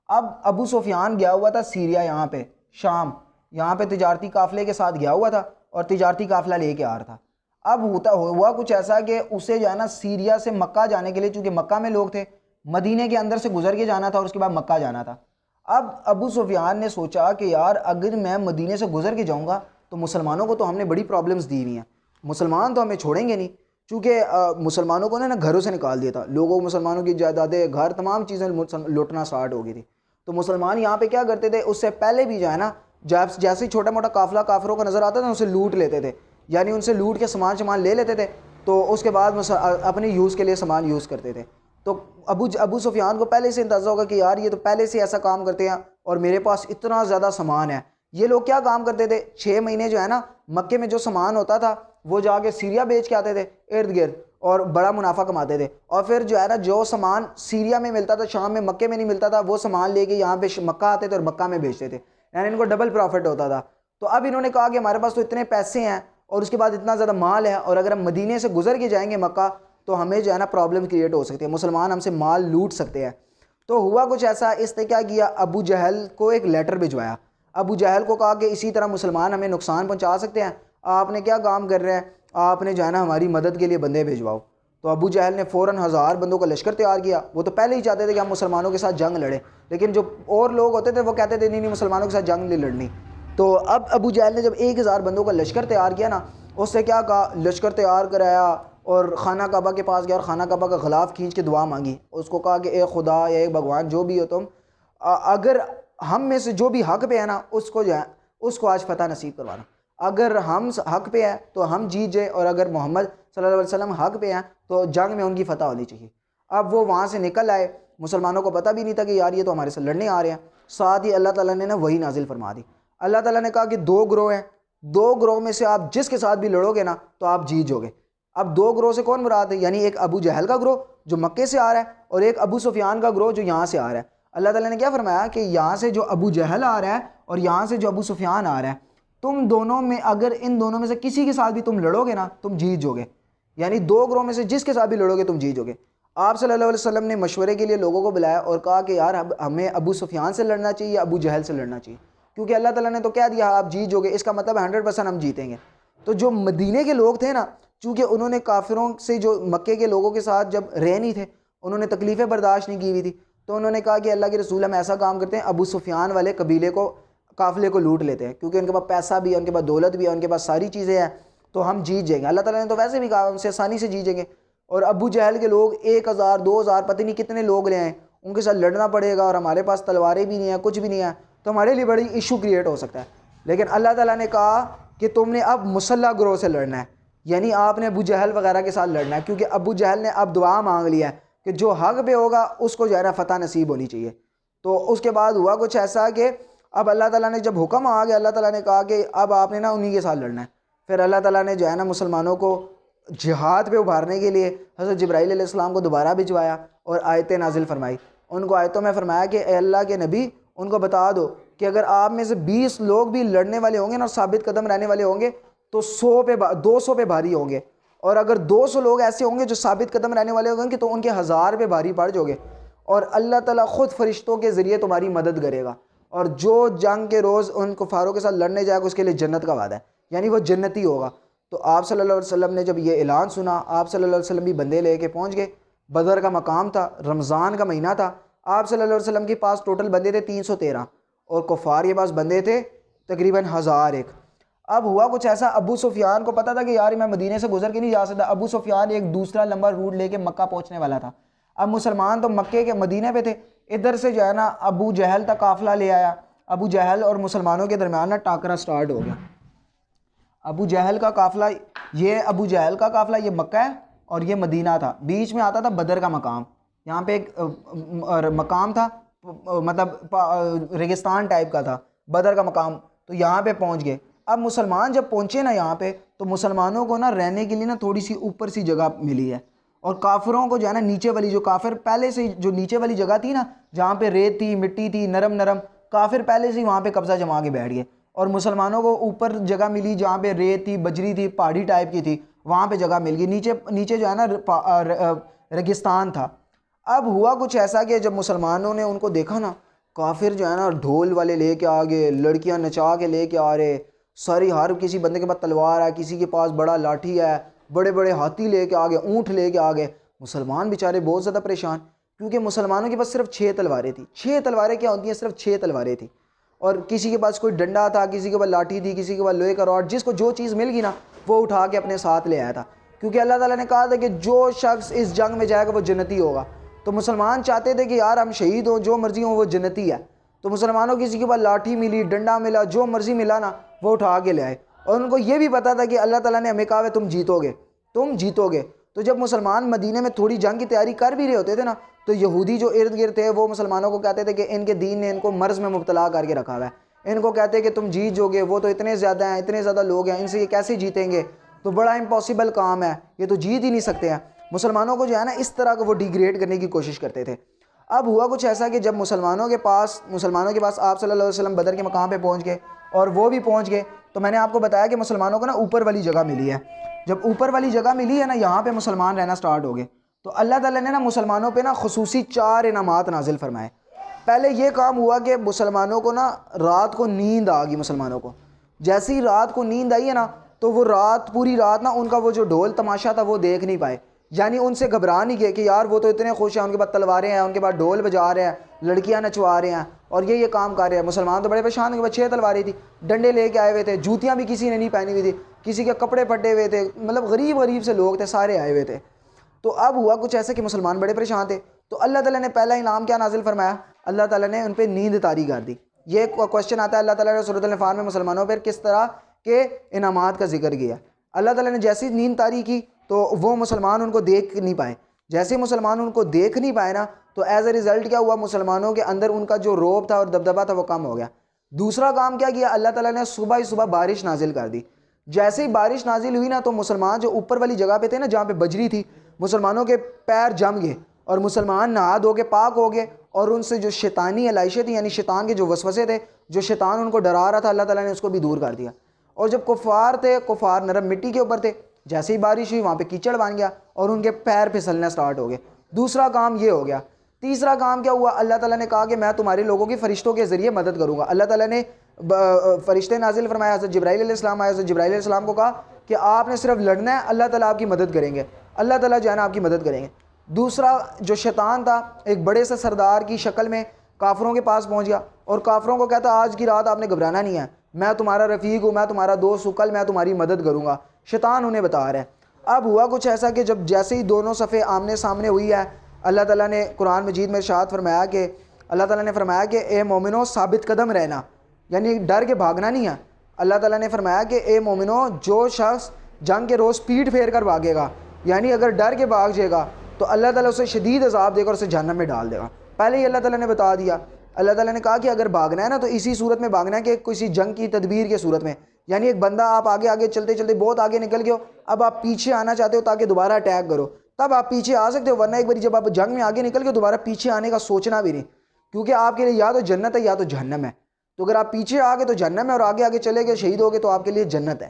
اب ابو سفیان گیا ہوا تھا سیریا، یہاں پہ شام، یہاں پہ تجارتی قافلے کے ساتھ گیا ہوا تھا اور تجارتی قافلہ لے کے آ رہا تھا۔ اب ہوا کچھ ایسا کہ اسے جو ہے نا سیریا سے مکہ جانے کے لیے، چونکہ مکہ میں لوگ تھے، مدینے کے اندر سے گزر کے جانا تھا اور اس کے بعد مکہ جانا تھا۔ اب ابو سفیان نے سوچا کہ یار اگر میں مدینے سے گزر کے جاؤں گا تو مسلمانوں کو تو ہم نے بڑی پرابلمز دی ہوئی ہیں، مسلمان تو ہمیں چھوڑیں گے نہیں، چونکہ مسلمانوں کو نا گھروں سے نکال دیا تھا لوگوں، مسلمانوں کی جائیدادیں، گھر، تمام چیزیں لوٹنا سٹارٹ ہو گئی تھی۔ تو مسلمان یہاں پہ کیا کرتے تھے، اس سے پہلے بھی جو ہے نا جیسے ہی چھوٹا موٹا قافلہ کافروں کا نظر آتا تھا اسے لوٹ لیتے تھے، یعنی ان سے لوٹ کے سامان لے لیتے تھے، تو اس کے بعد اپنے یوز کے لیے سامان یوز کرتے تھے۔ تو ابو سفیان کو پہلے سے اندازہ ہوگا کہ یار یہ تو پہلے سے ایسا کام کرتے ہیں اور میرے پاس اتنا زیادہ سامان ہے۔ یہ لوگ کیا کام کرتے تھے، 6 مہینے جو ہے نا مکے میں جو سامان ہوتا تھا وہ جا کے سیریا بیچ کے آتے تھے ارد گرد، اور بڑا منافع کماتے تھے، اور پھر جو ہے نا جو سامان سیریا میں ملتا تھا، شام میں، مکے میں نہیں ملتا تھا، وہ سامان لے کے یہاں پہ مکہ آتے تھے اور مکہ میں بیچتے تھے، یعنی ان کو ڈبل پروفٹ ہوتا تھا۔ تو اب انہوں نے کہا کہ ہمارے پاس تو اتنے پیسے ہیں اور اس کے بعد اتنا زیادہ مال ہے، اور اگر ہم مدینے سے گزر کے جائیں گے مکہ تو ہمیں جو ہے نا پرابلم کریٹ ہو سکتی ہے، مسلمان ہم سے مال لوٹ سکتے ہیں۔ تو ہوا کچھ ایسا، اس نے کیا کیا، ابو جہل کو ایک لیٹر بھجوایا، ابو جہل کو کہا کہ اسی طرح مسلمان ہمیں نقصان پہنچا سکتے ہیں، آپ نے کیا کام کر رہے ہیں، آپ نے جو ہے نا ہماری مدد کے لیے بندے بھیجواؤ۔ تو ابو جہل نے فوراً 1000 بندوں کا لشکر تیار کیا۔ وہ تو پہلے ہی چاہتے تھے کہ ہم مسلمانوں کے ساتھ جنگ لڑیں، لیکن جو اور لوگ ہوتے تھے وہ کہتے تھے نہیں مسلمانوں کے ساتھ جنگ نہیں لڑنی۔ تو اب ابو جہل نے جب 1000 بندوں کا لشکر تیار کیا نا، اس سے کیا کہا، لشکر تیار کرایا اور خانہ کعبہ کے پاس گیا اور خانہ کعبہ کا غلاف کھینچ کے دعا مانگی، اس کو کہا کہ اے خدا یا اے بھگوان جو بھی ہو تم، اگر ہم میں سے جو بھی حق پہ ہے نا اس کو جو ہے اس کو آج فتح نصیب کروانا، اگر ہم حق پہ ہیں تو ہم جیت جائیں، اور اگر محمد صلی اللہ علیہ وسلم حق پہ ہیں تو جنگ میں ان کی فتح ہونی چاہیے۔ اب وہ وہاں سے نکل آئے، مسلمانوں کو پتہ بھی نہیں تھا کہ یار یہ تو ہمارے سے لڑنے آ رہے ہیں۔ ساتھ ہی اللہ تعالیٰ نے نا وہی نازل فرما دی، اللہ تعالیٰ نے کہا کہ 2 گروہ ہیں، 2 گروہ میں سے آپ جس کے ساتھ بھی لڑو گے نا تو آپ جیت جاؤ گے۔ اب 2 گروہ سے کون مراد ہے، یعنی ایک ابو جہل کا گروہ جو مکے سے آ رہا ہے اور ایک ابو سفیان کا گروہ جو یہاں سے آ رہا ہے۔ اللہ تعالیٰ نے کیا فرمایا کہ یہاں سے جو ابو جہل آ رہا ہے اور یہاں سے جو ابو سفیان آ رہا ہے، تم دونوں میں اگر ان دونوں میں سے کسی کے ساتھ بھی تم لڑو گے نا تم جیت جاؤ گے، یعنی 2 گروہ میں سے جس کے ساتھ بھی لڑو گے تم جیت جاؤ گے۔ آپ صلی اللہ علیہ وسلم نے مشورے کے لیے لوگوں کو بلایا اور کہا کہ یار ہمیں ابو سفیان سے لڑنا چاہیے یا ابو جہل سے لڑنا چاہیے، کیونکہ اللہ تعالیٰ نے تو کہہ دیا آپ جیت جاؤ گے، اس کا مطلب 100% ہم جیتیں گے۔ تو جو مدینے کے لوگ تھے نا، چونکہ انہوں نے کافروں سے، جو مکے کے لوگوں کے ساتھ جب رہ نہیں تھے، انہوں نے تکلیفیں برداشت نہیں کی ہوئی تھی، تو انہوں نے کہا کہ اللہ کے رسول ہم ایسا کام کرتے ہیں، ابو سفیان والے قبیلے کو، قافلے کو لوٹ لیتے ہیں، کیونکہ ان کے پاس پیسہ بھی ہے، ان کے پاس دولت بھی ہے، ان کے پاس ساری چیزیں ہیں، تو ہم جیت جائیں گے۔ اللہ تعالیٰ نے تو ویسے بھی کہا ان سے آسانی سے جیت جائیں گے، اور ابو جہل کے لوگ 1000 2000 پتہ نہیں کتنے لوگ لے آئیں، ان کے ساتھ لڑنا پڑے گا، اور ہمارے پاس تلواریں بھی نہیں ہیں، کچھ بھی نہیں ہے، تو ہمارے لیے بڑی ایشو کریٹ ہو سکتا ہے۔ لیکن اللہ تعالیٰ نے کہا کہ تم نے اب مسلح گروہ سے لڑنا ہے، یعنی آپ نے ابو جہل وغیرہ کے ساتھ لڑنا ہے، کیونکہ ابو جہل نے اب دعا مانگ لیا ہے کہ جو حق پہ ہوگا اس کو جو ہے نا فتح نصیب ہونی چاہیے۔ تو اس کے بعد ہوا کچھ ایسا کہ اب اللہ تعالیٰ نے جب حکم آ گیا، اللہ تعالیٰ نے کہا کہ اب آپ نے نا انہی کے ساتھ لڑنا ہے۔ پھر اللہ تعالیٰ نے جو ہے نا مسلمانوں کو جہاد پہ ابھارنے کے لیے حضرت جبرائیل علیہ السلام کو دوبارہ بھجوایا اور آیتیں نازل فرمائی۔ ان کو آیتوں میں فرمایا کہ اے اللہ کے نبی ان کو بتا دو کہ اگر آپ میں سے 20 لوگ بھی لڑنے والے ہوں گے نا اور ثابت قدم رہنے والے ہوں گے تو 200 پہ بھاری ہوں گے، اور اگر 200 لوگ ایسے ہوں گے جو ثابت قدم رہنے والے ہوں گے تو ان کے 1000 پہ بھاری پڑ جاؤ گے، اور اللہ تعالیٰ خود فرشتوں کے ذریعے تمہاری مدد کرے گا، اور جو جنگ کے روز ان کفاروں کے ساتھ لڑنے جائے گا اس کے لیے جنت کا وعدہ ہے، یعنی وہ جنتی ہوگا۔ تو آپ صلی اللہ علیہ وسلم نے جب یہ اعلان سنا، آپ صلی اللہ علیہ وسلم بھی بندے لے کے پہنچ گئے۔ بدر کا مقام تھا، رمضان کا مہینہ تھا، آپ صلی اللہ علیہ وسلم کے پاس ٹوٹل بندے تھے 313، اور کفار کے پاس بندے تھے تقریباً 1001۔ اب ہوا کچھ ایسا، ابو سفیان کو پتا تھا کہ یار میں مدینے سے گزر کے نہیں جا سکتا، ابو سفیان ایک دوسرا لمبا روٹ لے کے مکہ پہنچنے والا تھا۔ اب مسلمان تو مکے کے مدینے پہ تھے، ادھر سے جو ہے نا ابو جہل تک قافلہ لے آیا، ابو جہل اور مسلمانوں کے درمیان نا ٹاکرا سٹارٹ ہو گیا۔ ابو جہل کا قافلہ، یہ ابو جہل کا قافلہ یہ مکہ ہے اور یہ مدینہ تھا، بیچ میں آتا تھا بدر کا مقام، یہاں پہ ایک مقام تھا، مطلب ریگستان ٹائپ کا تھا بدر کا مقام، تو یہاں پہ پہنچ گئے۔ اب مسلمان جب پہنچے نا یہاں پہ تو مسلمانوں کو نا رہنے کے لیے نا تھوڑی سی اوپر سی جگہ ملی ہے، اور کافروں کو جو ہے نا نیچے والی، جو کافر پہلے سے جو نیچے والی جگہ تھی نا جہاں پہ ریت تھی، مٹی تھی، نرم نرم، کافر پہلے سے وہاں پہ قبضہ جما کے بیٹھ گئے، اور مسلمانوں کو اوپر جگہ ملی جہاں پہ ریت تھی، بجری تھی، پہاڑی ٹائپ کی تھی، وہاں پہ جگہ مل گئی، نیچے جو ہے نا ریگستان تھا۔ اب ہوا کچھ ایسا کہ جب مسلمانوں نے ان کو دیکھا نا، کافر جو ہے نا ڈھول والے لے کے آگے، لڑکیاں نچا کے لے کے آ رہے، ساری ہر کسی بندے کے پاس تلوار ہے، کسی کے پاس بڑا لاٹھی ہے، بڑے بڑے ہاتھی لے کے آگے، اونٹ لے کے آگے۔ مسلمان بیچارے بہت زیادہ پریشان، کیونکہ مسلمانوں کے پاس صرف 6 تلواریں تھیں۔ 6 تلواریں کیا ہوتی ہیں؟ صرف 6 تلواریں تھیں، اور کسی کے پاس کوئی ڈنڈا تھا، کسی کے پاس لاٹھی تھی، کسی کے پاس لوہے کا راڈ، جس کو جو چیز مل گئی نا وہ اٹھا کے اپنے ساتھ لے آیا تھا، کیونکہ اللہ تعالیٰ نے کہا تھا کہ جو شخص اس جنگ میں جائے گا وہ جنتی ہوگا۔ تو مسلمان چاہتے تھے کہ یار ہم شہید ہوں، جو مرضی ہوں، وہ جنتی ہے۔ تو مسلمانوں کسی کے پاس لاٹھی ملی، ڈنڈا ملا، جو مرضی ملا نا وہ اٹھا کے لے آئے، اور ان کو یہ بھی پتا تھا کہ اللہ تعالیٰ نے ہمیں کہا ہے تم جیتو گے، تم جیتو گے۔ تو جب مسلمان مدینے میں تھوڑی جنگ کی تیاری کر بھی رہے ہوتے تھے نا، تو یہودی جو ارد گرد تھے وہ مسلمانوں کو کہتے تھے کہ ان کے دین نے ان کو مرض میں مبتلا کر کے رکھا ہوا ہے، ان کو کہتے ہیں کہ تم جیت جو گے، وہ تو اتنے زیادہ ہیں، اتنے زیادہ لوگ ہیں، ان سے یہ کیسے جیتیں گے، تو بڑا امپاسبل کام ہے، یہ تو جیت ہی نہیں سکتے ہیں۔ مسلمانوں کو جو ہے نا اس طرح کو وہ ڈیگریڈ کرنے کی کوشش کرتے تھے۔ اب ہوا کچھ ایسا کہ جب مسلمانوں کے پاس آپ صلی اللہ علیہ وسلم بدر کے مقام پہ پہنچ گئے، اور وہ بھی پہنچ گئے، تو میں نے آپ کو بتایا کہ مسلمانوں کو نا اوپر والی جگہ ملی ہے۔ جب اوپر والی جگہ ملی ہے نا، یہاں پہ مسلمان رہنا سٹارٹ ہو گئے، تو اللہ تعالیٰ نے نا مسلمانوں پہ نا خصوصی 4 انعامات نازل فرمائے۔ پہلے یہ کام ہوا کہ مسلمانوں کو نا رات کو نیند آ گئی۔ مسلمانوں کو جیسے ہی رات کو نیند آئی ہے نا، تو وہ پوری رات نا ان کا وہ جو ڈھول تماشا تھا وہ دیکھ نہیں پائے، یعنی ان سے گھبرا نہیں گئے کہ یار وہ تو اتنے خوش ہیں، ان کے پاس تلواریں ہیں، ان کے پاس ڈھول بجا رہے ہیں، لڑکیاں نچوا رہے ہیں، اور یہ کام کر رہے ہیں۔ مسلمان تو بڑے پریشان، ان کے پاس 6 تلواریں تھی، ڈنڈے لے کے آئے ہوئے تھے، جوتیاں بھی کسی نے نہیں پہنی ہوئی تھی، کسی کے کپڑے پھٹے ہوئے تھے، مطلب غریب سے لوگ تھے، سارے آئے ہوئے تھے۔ تو اب ہوا کچھ ایسا کہ مسلمان بڑے پریشان تھے، تو اللہ تعالیٰ نے پہلا انعام کیا نازل فرمایا؟ اللہ تعالیٰ نے ان پہ نیند طاری کر دی۔ یہ کوشچن آتا ہے اللہ تعالیٰ نے سورۃ الانفال میں مسلمانوں پر کس طرح کے انعامات کا ذکر کیا۔ اللہ تعالیٰ نے جیسی نیند طاری کی تو وہ مسلمان ان کو دیکھ نہیں پائے، جیسے مسلمان ان کو دیکھ نہیں پائے نا، تو ایز اے ریزلٹ کیا ہوا؟ مسلمانوں کے اندر ان کا جو روب تھا اور دبدبہ تھا وہ کم ہو گیا۔ دوسرا کام کیا کیا؟ اللہ تعالیٰ نے صبح ہی صبح بارش نازل کر دی۔ جیسے ہی بارش نازل ہوئی نا، تو مسلمان جو اوپر والی جگہ پہ تھے نا جہاں پہ بجری تھی، مسلمانوں کے پیر جم گئے، اور مسلمان نہا دھو کے پاک ہو گئے، اور ان سے جو شیطانی علائشیں تھیں، یعنی شیطان کے جو وسوسے تھے، جو شیطان ان کو ڈرا رہا تھا، اللہ تعالیٰ نے اس کو بھی دور کر دیا۔ اور جب کفار تھے، کفار نرم مٹی کے اوپر تھے، جیسے ہی بارش ہوئی وہاں پہ کیچڑ بن گیا اور ان کے پیر پھسلنا سٹارٹ ہو گئے۔ دوسرا کام یہ ہو گیا۔ تیسرا کام کیا ہوا؟ اللہ تعالیٰ نے کہا کہ میں تمہارے لوگوں کی فرشتوں کے ذریعے مدد کروں گا۔ اللہ تعالیٰ نے فرشتے نازل فرمایا، حضرت جبرائیل علیہ السلام آئے، حضرت جبرائیل علیہ السلام کو کہا کہ آپ نے صرف لڑنا ہے، اللہ تعالیٰ آپ کی مدد کریں گے، اللہ تعالیٰ جو ہے نا آپ کی مدد کریں گے۔ دوسرا جو شیطان تھا، ایک بڑے سے سردار کی شکل میں کافروں کے پاس پہنچ گیا، اور کافروں کو کہتا آج کی رات آپ نے گھبرانا نہیں ہے، میں تمہارا رفیق ہوں، میں تمہارا دوست ہوں، کل میں تمہاری مدد کروں گا۔ شیطان انہیں بتا رہا ہے۔ اب ہوا کچھ ایسا کہ جب جیسے ہی دونوں صفیں آمنے سامنے ہوئی ہے، اللہ تعالیٰ نے قرآن مجید میں ارشاد فرمایا کہ اللہ تعالیٰ نے فرمایا کہ اے مومنو ثابت قدم رہنا، یعنی ڈر کے بھاگنا نہیں ہے۔ اللہ تعالیٰ نے فرمایا کہ اے مومنو، جو شخص جنگ کے روز پیٹھ پھیر کر بھاگے گا، یعنی اگر ڈر کے بھاگ جائے گا، تو اللہ تعالیٰ اسے شدید عذاب دے گا اور اسے جہنم میں ڈال دے گا۔ پہلے ہی اللہ تعالیٰ نے بتا دیا۔ اللہ تعالیٰ نے کہا کہ اگر بھاگنا ہے نا تو اسی صورت میں بھاگنا ہے کہ کسی جنگ کی تدبیر کے صورت میں، یعنی ایک بندہ آپ آگے چلتے چلتے بہت آگے نکل گئے ہو، اب آپ پیچھے آنا چاہتے ہو تاکہ دوبارہ اٹیک کرو، تب آپ پیچھے آ سکتے ہو، ورنہ ایک باری جب آپ جنگ میں آگے نکل گئے دوبارہ پیچھے آنے کا سوچنا بھی نہیں، کیونکہ آپ کے لیے یا تو جنت ہے یا تو جہنم ہے۔ تو اگر آپ پیچھے آ گئے تو جہنم ہے، اور آگے چلے گئے شہید ہو گئے تو آپ کے لیے جنت ہے۔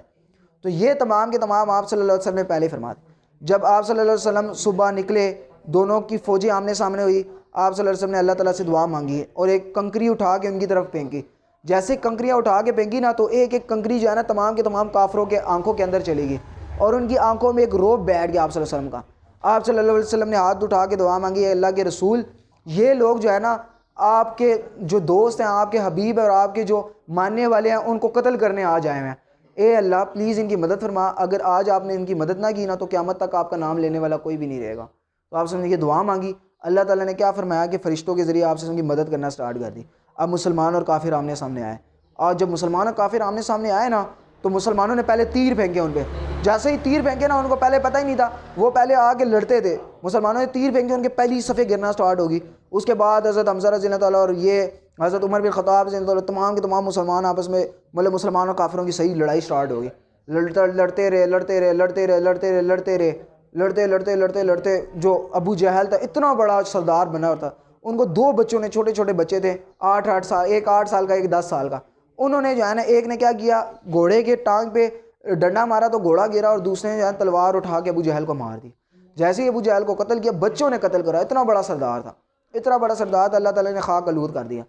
تو یہ تمام کے تمام آپ صلی اللہ علیہ وسلم نے پہلے فرما دی۔ جب آپ صلی اللہ علیہ وسلم صبح نکلے، دونوں کی فوجیں آمنے سامنے ہوئی، آپ صلی اللہ علیہ وسلم نے اللہ تعالیٰ سے دعا مانگی اور ایک کنکری اٹھا کے ان کی طرف پھینکی۔ جیسے کنکریاں اٹھا کے پھینکی نا، تو ایک ایک کنکری جو ہے نا تمام کے تمام کافروں کے آنکھوں کے اندر چلی گئی، اور ان کی آنکھوں میں ایک روب بیٹھ گیا آپ صلی اللہ علیہ وسلم کا۔ آپ صلی اللہ علیہ وسلم نے ہاتھ اٹھا کے دعا مانگی، اے اللہ کے رسول، یہ لوگ جو ہے نا آپ کے جو دوست ہیں، آپ کے حبیب اور آپ کے جو ماننے والے ہیں، ان کو قتل کرنے آ جائے ہیں، اے اللہ پلیز ان کی مدد فرما، اگر آج آپ نے ان کی مدد نہ کی نا تو قیامت تک آپ کا نام لینے والا کوئی بھی نہیں رہے گا۔ تو آپ نے یہ دعا مانگی، اللہ تعالیٰ نے کیا فرمایا کہ فرشتوں کے ذریعے آپ سے ان کی مدد کرنا سٹارٹ کر دی۔ اب مسلمان اور کافر آمنے سامنے آئے، اور جب مسلمان اور کافر آمنے سامنے آئے نا، تو مسلمانوں نے پہلے تیر پھینکے ان پہ۔ جیسے ہی تیر پھینکے نا، ان کو پہلے پتہ ہی نہیں تھا، وہ پہلے آ کے لڑتے تھے، مسلمانوں نے تیر پھینکے، ان کے پہلی صفیں گرنا سٹارٹ ہوگی۔ اس کے بعد حضرت حمزہ رضی اللہ تعالیٰ اور یہ حضرت عمر بن خطاب رضی اللہ تعالیٰ، تمام کے تمام مسلمان آپس میں مطلب مسلمان اور کافروں کی صحیح لڑائی سٹارٹ ہوگی۔ لڑتے جو ابو جہل تھا، اتنا بڑا سردار بنا ہوتا، ان کو 2 بچوں نے، چھوٹے چھوٹے بچے تھے، 8 سال، ایک 8 سال کا، ایک 10 سال کا، انہوں نے جو ہے نا، ایک نے کیا کیا، گھوڑے کے ٹانگ پہ ڈنڈا مارا تو گھوڑا گرا اور دوسرے نے جو ہے تلوار اٹھا کے ابو جہل کو مار دی. جیسے ہی ابو جہل کو قتل کیا, بچوں نے قتل کرا, اتنا بڑا سردار تھا, اتنا بڑا سردار تھا, اللہ تعالیٰ نے خاک آلود کر دیا.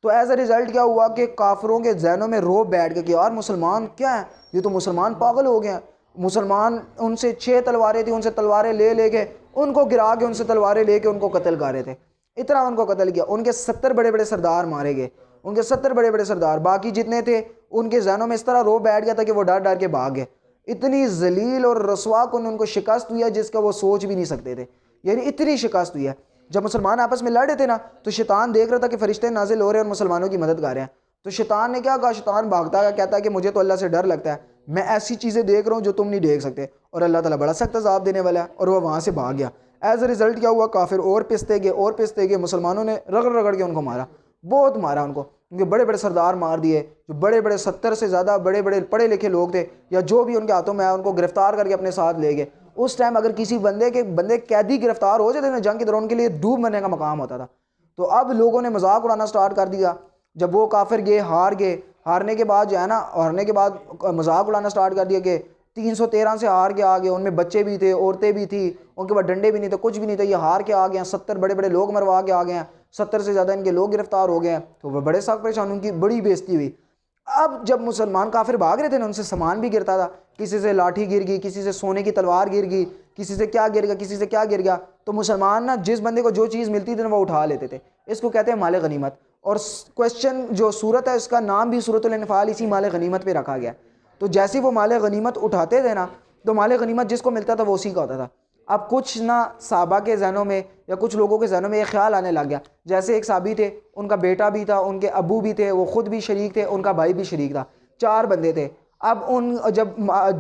تو ایز اے رزلٹ کیا ہوا کہ کافروں کے ذہنوں میں روب بیٹھ گیا کہ یار مسلمان کیا ہے, یہ تو مسلمان پاگل ہو گئے ہیں. مسلمان ان سے 6 تلواریں تھیں, ان سے تلواریں لے کے ان کو گرا کے ان سے تلواریں لے کے ان کو قتل کر رہے تھے. اتنا ان کو قتل کیا. ان کے 70 بڑے بڑے سردار مارے گئے, ان کے 70 بڑے بڑے سردار. باقی جتنے تھے ان کے ذہنوں میں اس طرح روب بیٹھ گیا تھا کہ وہ ڈر ڈر کے بھاگ گئے. اتنی ذلیل اور رسوا کن ان کو شکست ہوئی ہے جس کا وہ سوچ بھی نہیں سکتے تھے. یعنی اتنی شکست ہوئی ہے. جب مسلمان آپس میں لڑ رہے تھے نا تو شیطان دیکھ رہا تھا کہ فرشتے نازل ہو رہے ہیں اور مسلمانوں کی مدد کر رہے ہیں. تو شیطان نے کیا کہا, شیطان بھاگتا ہے, کہتا ہے کہ مجھے تو اللہ سے ڈر لگتا ہے, میں ایسی چیزیں دیکھ رہا ہوں جو تم نہیں دیکھ سکتے, اور اللہ تعالیٰ بڑا سخت عذاب دینے والا ہے. اور وہ وہاں سے بھاگ گیا. ایز اے رزلٹ کیا ہوا, کافر اور پستے گئے. مسلمانوں نے رگڑ رگڑ کے ان کو مارا, بہت مارا ان کو. ان کے بڑے بڑے سردار مار دیے, جو بڑے بڑے 70 سے زیادہ بڑے بڑے پڑھے لکھے لوگ تھے یا جو بھی ان کے ہاتھوں میں آیا ان کو گرفتار کر کے اپنے ساتھ لے گئے. اس ٹائم اگر کسی بندے قیدی گرفتار ہو جاتے نا جنگ کے دوران, ان کے لیے ڈوب مرنے کا مقام ہوتا تھا. تو اب لوگوں نے مذاق اڑانا سٹارٹ کر دیا. جب وہ کافر گئے, ہارنے کے بعد جو ہے نا, مذاق اڑانا سٹارٹ کر دیا کہ 313 سے ہار کے آ گئے. ان میں بچے بھی تھے, عورتیں بھی تھیں, ان کے بعد ڈنڈے بھی نہیں تھے, کچھ بھی نہیں تھا, یہ ہار کے آ گئے ہیں. 70 بڑے بڑے لوگ مروا کے آ گئے ہیں, 70 سے زیادہ ان کے لوگ گرفتار ہو گئے ہیں. تو وہ بڑے سخت پریشان, ان کی بڑی بےزتی ہوئی. اب جب مسلمان کافر بھاگ رہے تھے نا, ان سے سامان بھی گرتا تھا, کسی سے لاٹھی گر گئی, کسی سے سونے کی تلوار گر گئی, کسی سے کیا گر گیا, کسی سے کیا گر گیا. تو مسلمان نا جس بندے کو جو چیز ملتی تھی نا وہ اٹھا لیتے تھے. اس کو کہتے ہیں مال غنیمت. اور کوشچن جو صورت ہے اس کا نام بھی سورۃ الانفال اسی مال غنیمت پہ رکھا گیا. تو جیسے وہ مال غنیمت اٹھاتے تھے نا تو مال غنیمت جس کو ملتا تھا وہ اسی کا ہوتا تھا. اب کچھ نہ صحابہ کے ذہنوں میں یا کچھ لوگوں کے ذہنوں میں یہ خیال آنے لگ گیا, جیسے ایک صحابی تھے, ان کا بیٹا بھی تھا, ان کے ابو بھی تھے, وہ خود بھی شریک تھے, ان کا بھائی بھی شریک تھا, 4 بندے تھے. اب جب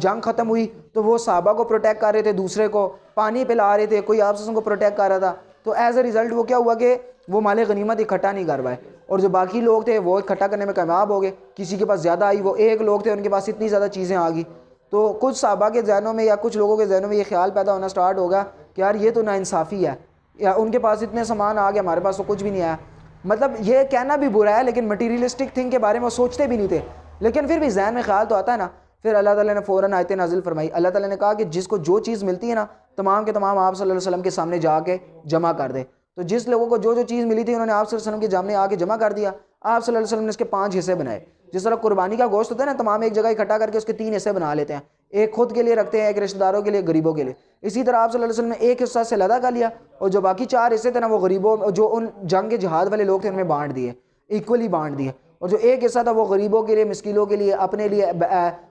جنگ ختم ہوئی تو وہ صحابہ کو پروٹیکٹ کر رہے تھے, دوسرے کو پانی پلا رہے تھے, کوئی آپس کو پروٹیکٹ کر رہا تھا. تو ایز اے ریزلٹ وہ کیا ہوا کہ وہ مال غنیمت اکٹھا نہیں کر پائے, اور جو باقی لوگ تھے وہ اکٹھا کرنے میں کامیاب ہو گئے. کسی کے پاس زیادہ آئی, وہ ایک لوگ تھے ان کے پاس اتنی زیادہ چیزیں آ گئی. تو کچھ صحابہ کے ذہنوں میں یا کچھ لوگوں کے ذہنوں میں یہ خیال پیدا ہونا سٹارٹ ہوگا کہ یار یہ تو ناانصافی ہے, یا ان کے پاس اتنے سامان آ گیا, ہمارے پاس تو کچھ بھی نہیں آیا. مطلب یہ کہنا بھی برا ہے, لیکن مٹیریلسٹک تھنگ کے بارے میں وہ سوچتے بھی نہیں تھے, لیکن پھر بھی ذہن میں خیال تو آتا ہے نا. پھر اللہ تعالیٰ نے فوراً آیتیں نازل فرمائی. اللہ تعالیٰ نے کہا کہ جس کو جو چیز ملتی ہے نا تمام کے تمام آپ صلی اللہ علیہ وسلم کے سامنے جا کے جمع کر دے. تو جس لوگوں کو جو چیز ملی تھی انہوں نے آپ صلی اللہ علیہ وسلم کے سامنے آ کے جمع کر دیا. آپ صلی اللہ علیہ وسلم نے اس کے 5 حصے بنائے. جس طرح قربانی کا گوشت ہوتا ہے نا, تمام ایک جگہ اکٹھا کر کے اس کے 3 حصے بنا لیتے ہیں, ایک خود کے لیے رکھتے ہیں, ایک رشتہ داروں کے لیے, غریبوں کے لیے. اسی طرح آپ صلی اللہ علیہ وسلم نے ایک حصہ سے علیحدہ کر لیا, اور جو باقی 4 حصے تھے نا وہ غریبوں, جو ان جنگ کے جہاد والے لوگ تھے ان میں بانٹ دیے, ایکولی بانٹ دیے. اور جو ایک حصہ تھا وہ غریبوں کے لیے, مسکینوں کے لیے, اپنے لیے,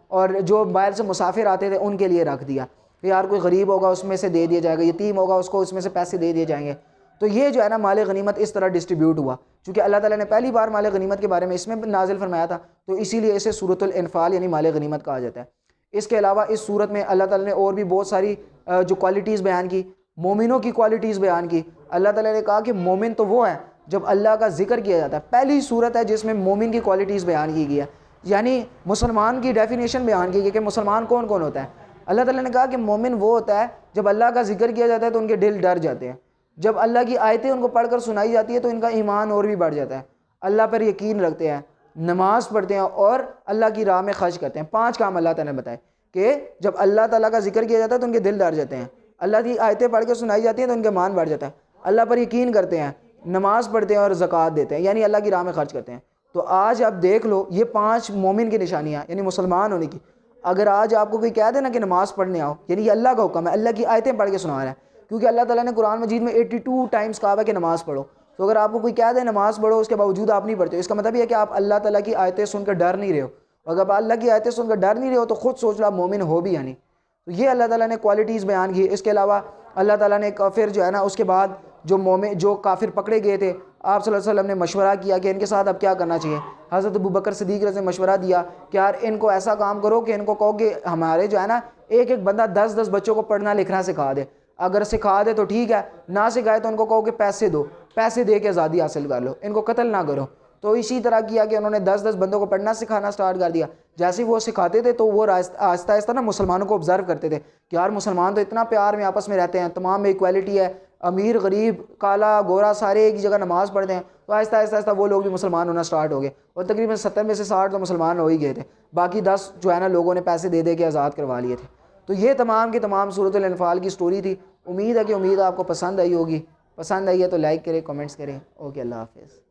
اور جو باہر سے مسافر آتے تھے ان کے لیے رکھ دیا کہ یار کوئی غریب ہوگا اس میں سے دے دیا جائے گا, یتیم ہوگا اس کو اس میں سے پیسے دے دیے جائیں گے. تو یہ جو ہے نا مال غنیمت اس طرح ڈسٹریبیوٹ ہوا. چونکہ اللہ تعالیٰ نے پہلی بار مال غنیمت کے بارے میں اس میں نازل فرمایا تھا, تو اسی لیے اسے سورۃ الانفال یعنی مال غنیمت کہا جاتا ہے. اس کے علاوہ اس صورت میں اللہ تعالیٰ نے اور بھی بہت ساری جو کوالٹیز بیان کی, مومنوں کی کوالٹیز بیان کی. اللہ تعالیٰ نے کہا کہ مومن تو وہ ہے جب اللہ کا ذکر کیا جاتا ہے. پہلی صورت ہے جس میں مومن کی کوالٹیز بیان کی گئی ہے, یعنی مسلمان کی ڈیفینیشن بیان کی گئی کہ مسلمان کون کون ہوتا ہے. اللہ تعالیٰ نے کہا کہ مومن وہ ہوتا ہے جب اللہ کا ذکر کیا جاتا ہے تو ان کے دل ڈر جاتے ہیں, جب اللہ کی آیتیں ان کو پڑھ کر سنائی جاتی ہے تو ان کا ایمان اور بھی بڑھ جاتا ہے, اللہ پر یقین رکھتے ہیں, نماز پڑھتے ہیں اور اللہ کی راہ میں خرچ کرتے ہیں. 5 کام اللہ تعالیٰ نے بتائے کہ جب اللہ تعالیٰ کا ذکر کیا جاتا ہے تو ان کے دل ڈر جاتے ہیں, اللہ کی آیتیں پڑھ کے سنائی جاتی ہیں تو ان کا ایمان بڑھ جاتا ہے, اللہ پر یقین کرتے ہیں, نماز پڑھتے ہیں اور زکوٰۃ دیتے ہیں, یعنی اللہ کی راہ میں خرچ کرتے ہیں. تو آج آپ دیکھ لو یہ 5 مومن کی نشانیاں یعنی مسلمان ہونے کی. اگر آج آپ کو کوئی کہہ دے نا کہ نماز پڑھنے آؤ, یعنی یہ اللہ کا حکم ہے, اللہ کی آیتیں پڑھ کے سنا رہا ہے, کیونکہ اللہ تعالیٰ نے قرآن مجید میں 82 ٹائمز کہا ہے کہ نماز پڑھو. تو اگر آپ کو کوئی کہہ دے نماز پڑھو اس کے باوجود آپ نہیں پڑھتے, اس کا مطلب یہ ہے کہ آپ اللہ تعالیٰ کی آیتیں سن کر ڈر نہیں رہے ہو. اگر آپ اللہ کی آیتیں سن کر ڈر نہیں رہے ہو تو خود سوچ لو آپ مومن ہو بھی یعنی. تو یہ اللہ تعالیٰ نے کوالٹیز بیان کی. اس کے علاوہ اللہ تعالیٰ نے کافر جو ہے نا اس کے بعد جو کافر پکڑے گئے تھے, آپ صلی اللہ علیہ وسلم نے مشورہ کیا کہ ان کے ساتھ اب کیا کرنا چاہیے. حضرت ابوبکر صدیق رضی اللہ عنہ نے مشورہ دیا کہ یار ان کو ایسا کام کرو کہ ان کو کہو کہ ہمارے جو ہے نا ایک بندہ 10 بچوں کو پڑھنا لکھنا سکھا دے. اگر سکھا دے تو ٹھیک ہے, نہ سکھائے تو ان کو کہو کہ پیسے دو, پیسے دے کے آزادی حاصل کر لو, ان کو قتل نہ کرو. تو اسی طرح کیا کہ انہوں نے 10 بندوں کو پڑھنا سکھانا سٹارٹ کر دیا. جیسے وہ سکھاتے تھے تو وہ آہستہ آہستہ نا مسلمانوں کو آبزرو کرتے تھے کہ یار مسلمان تو اتنا پیار میں آپس میں رہتے ہیں, تمام میں ایکویلٹی ہے, امیر غریب کالا گورا سارے ایک جگہ نماز پڑھتے ہیں. تو آہستہ آہستہ آہستہ وہ لوگ بھی مسلمان ہونا سٹارٹ ہو گئے اور تقریباً 70 میں سے 60 تو مسلمان ہو ہی گئے تھے، باقی 10 جو ہے نا لوگوں نے پیسے دے دے کے آزاد کروا لیے تھے۔ تو یہ تمام کی تمام سورۃ الانفال کی سٹوری تھی۔ امید ہے کہ آپ کو پسند آئی ہوگی، پسند آئی ہے تو لائک کریں، کمنٹس کریں۔ اوکے، اللہ حافظ۔